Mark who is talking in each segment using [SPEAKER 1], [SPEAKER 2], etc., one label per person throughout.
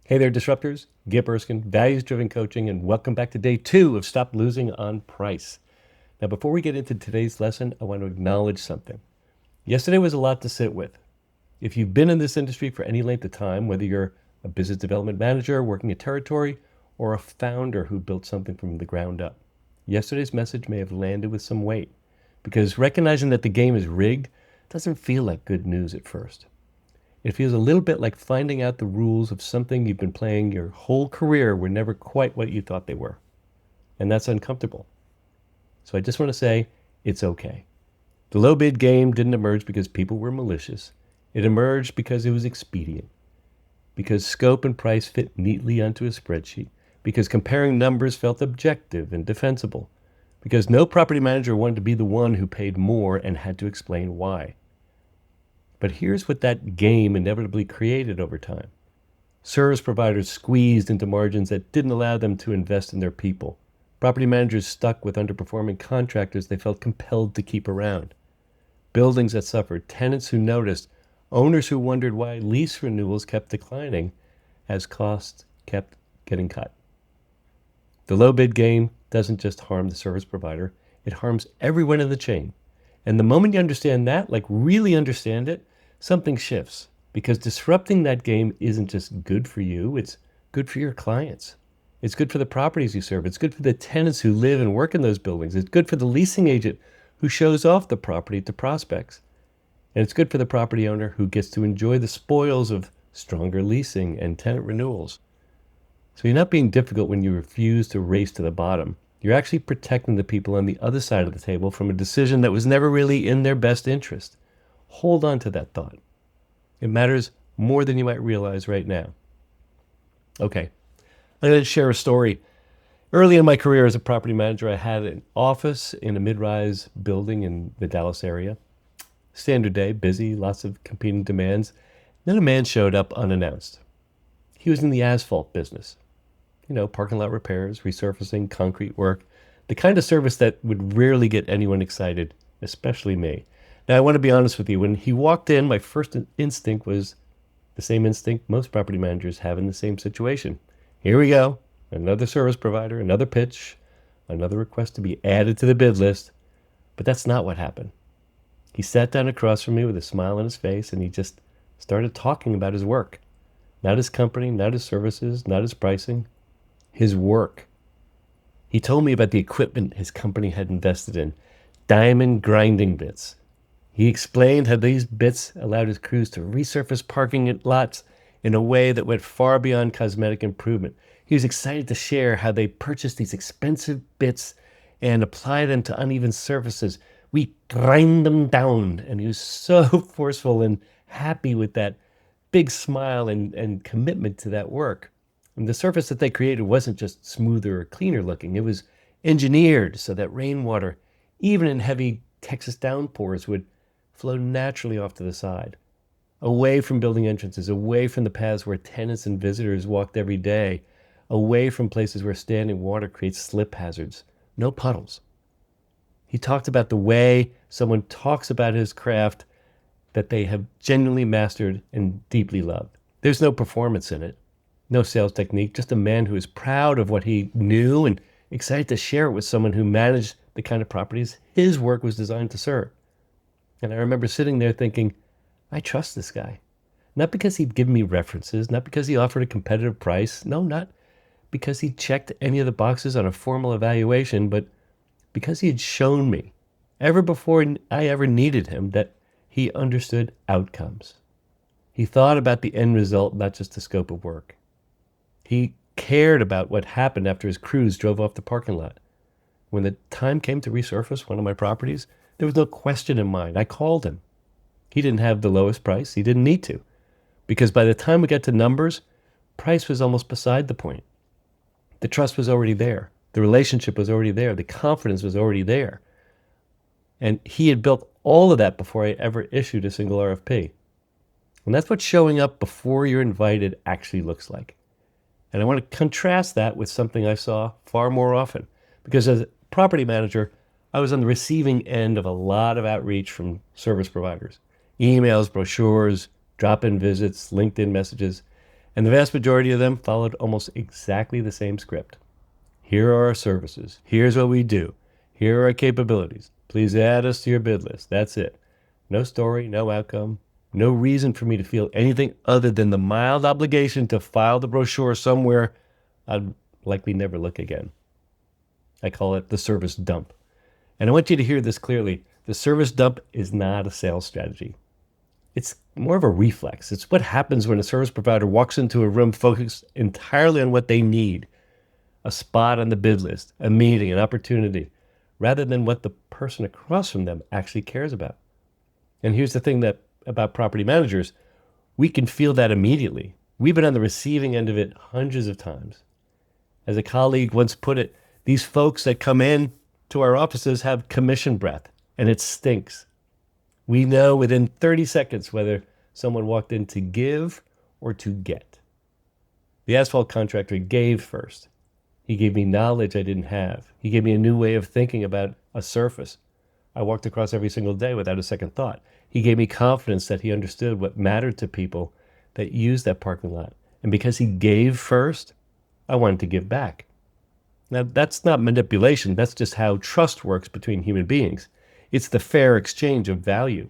[SPEAKER 1] Hey there, disruptors. Gip Erskine, values-driven coaching, and welcome back to day 2 of Stop Losing on Price. Now, before we get into today's lesson, I want to acknowledge something. Yesterday was a lot to sit with. If you've been in this industry for any length of time, whether you're a business development manager working a territory or a founder who built something from the ground up, yesterday's message may have landed with some weight because recognizing that the game is rigged doesn't feel like good news at first. It feels a little bit like finding out the rules of something you've been playing your whole career were never quite what you thought they were. And that's uncomfortable. So I just want to say it's okay. The low bid game didn't emerge because people were malicious. It emerged because it was expedient, because scope and price fit neatly onto a spreadsheet, because comparing numbers felt objective and defensible, because no property manager wanted to be the one who paid more and had to explain why. But here's what that game inevitably created over time. Service providers squeezed into margins that didn't allow them to invest in their people. Property managers stuck with underperforming contractors they felt compelled to keep around. Buildings that suffered, tenants who noticed, owners who wondered why lease renewals kept declining as costs kept getting cut. The low bid game doesn't just harm the service provider, it harms everyone in the chain. And the moment you understand that, like really understand it, something shifts. Because disrupting that game isn't just good for you, it's good for your clients. It's good for the properties you serve. It's good for the tenants who live and work in those buildings. It's good for the leasing agent who shows off the property to prospects. And it's good for the property owner who gets to enjoy the spoils of stronger leasing and tenant renewals. So you're not being difficult when you refuse to race to the bottom. You're actually protecting the people on the other side of the table from a decision that was never really in their best interest. Hold on to that thought. It matters more than you might realize right now. Okay, I'm going to share a story. Early in my career as a property manager, I had an office in a mid-rise building in the Dallas area. Standard day, busy, lots of competing demands. Then a man showed up unannounced. He was in the asphalt business. Parking lot repairs, resurfacing, concrete work, the kind of service that would rarely get anyone excited, especially me. Now, I want to be honest with you. When he walked in, my first instinct was the same instinct most property managers have in the same situation. Here we go. Another service provider, another pitch, another request to be added to the bid list. But that's not what happened. He sat down across from me with a smile on his face, and he just started talking about his work. Not his company, not his services, not his pricing. His work. He told me about the equipment his company had invested in, diamond grinding bits. He explained how these bits allowed his crews to resurface parking lots in a way that went far beyond cosmetic improvement. He was excited to share how they purchased these expensive bits and applied them to uneven surfaces. We grind them down, and he was so forceful and happy with that big smile and commitment to that work. And the surface that they created wasn't just smoother or cleaner looking. It was engineered so that rainwater, even in heavy Texas downpours, would flow naturally off to the side, away from building entrances, away from the paths where tenants and visitors walked every day, away from places where standing water creates slip hazards. No puddles. He talked about the way someone talks about his craft that they have genuinely mastered and deeply loved. There's no performance in it. No sales technique, just a man who is proud of what he knew and excited to share it with someone who managed the kind of properties his work was designed to serve. And I remember sitting there thinking, I trust this guy. Not because he'd given me references, not because he offered a competitive price, no, not because he checked any of the boxes on a formal evaluation, but because he had shown me, ever before I ever needed him, that he understood outcomes. He thought about the end result, not just the scope of work. He cared about what happened after his crews drove off the parking lot. When the time came to resurface one of my properties, there was no question in mind. I called him. He didn't have the lowest price. He didn't need to. Because by the time we got to numbers, price was almost beside the point. The trust was already there. The relationship was already there. The confidence was already there. And he had built all of that before I ever issued a single RFP. And that's what showing up before you're invited actually looks like. And I want to contrast that with something I saw far more often. Because as a property manager, I was on the receiving end of a lot of outreach from service providers. Emails, brochures, drop-in visits, LinkedIn messages. And the vast majority of them followed almost exactly the same script. Here are our services. Here's what we do. Here are our capabilities. Please add us to your bid list. That's it. No story, no outcome, no reason for me to feel anything other than the mild obligation to file the brochure somewhere I'd likely never look again. I call it the service dump. And I want you to hear this clearly. The service dump is not a sales strategy. It's more of a reflex. It's what happens when a service provider walks into a room focused entirely on what they need, a spot on the bid list, a meeting, an opportunity, rather than what the person across from them actually cares about. And here's the thing that about property managers, we can feel that immediately. We've been on the receiving end of it hundreds of times. As a colleague once put it, these folks that come in to our offices have commission breath, and it stinks. We know within 30 seconds whether someone walked in to give or to get. The asphalt contractor gave first. He gave me knowledge I didn't have. He gave me a new way of thinking about a surface I walked across every single day without a second thought. He gave me confidence that he understood what mattered to people that used that parking lot. And because he gave first, I wanted to give back. Now, that's not manipulation. That's just how trust works between human beings. It's the fair exchange of value.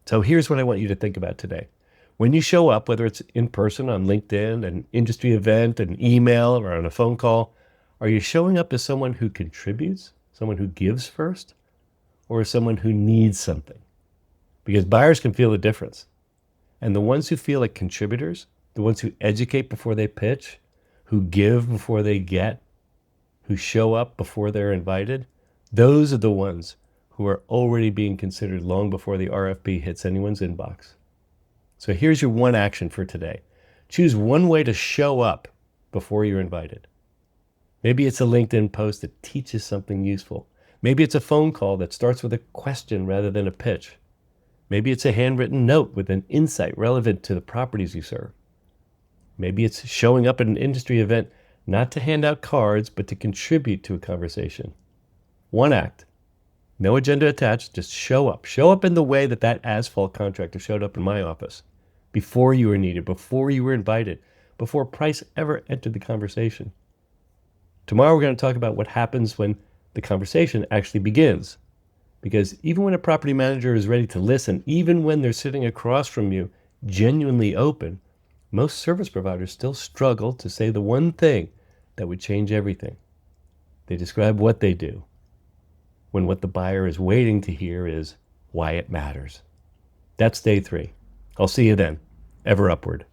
[SPEAKER 1] So here's what I want you to think about today. When you show up, whether it's in person on LinkedIn, an industry event, an email, or on a phone call, are you showing up as someone who contributes, someone who gives first, or as someone who needs something? Because buyers can feel the difference. And the ones who feel like contributors, the ones who educate before they pitch, who give before they get, who show up before they're invited, those are the ones who are already being considered long before the RFP hits anyone's inbox. So here's your one action for today. Choose one way to show up before you're invited. Maybe it's a LinkedIn post that teaches something useful. Maybe it's a phone call that starts with a question rather than a pitch. Maybe it's a handwritten note with an insight relevant to the properties you serve. Maybe it's showing up at an industry event not to hand out cards, but to contribute to a conversation. One act. No agenda attached, just show up. Show up in the way that that asphalt contractor showed up in my office. Before you were needed, before you were invited, before price ever entered the conversation. Tomorrow we're going to talk about what happens when the conversation actually begins. Because even when a property manager is ready to listen, even when they're sitting across from you, genuinely open, most service providers still struggle to say the one thing that would change everything. They describe what they do, when what the buyer is waiting to hear is why it matters. That's day 3. I'll see you then. Ever upward.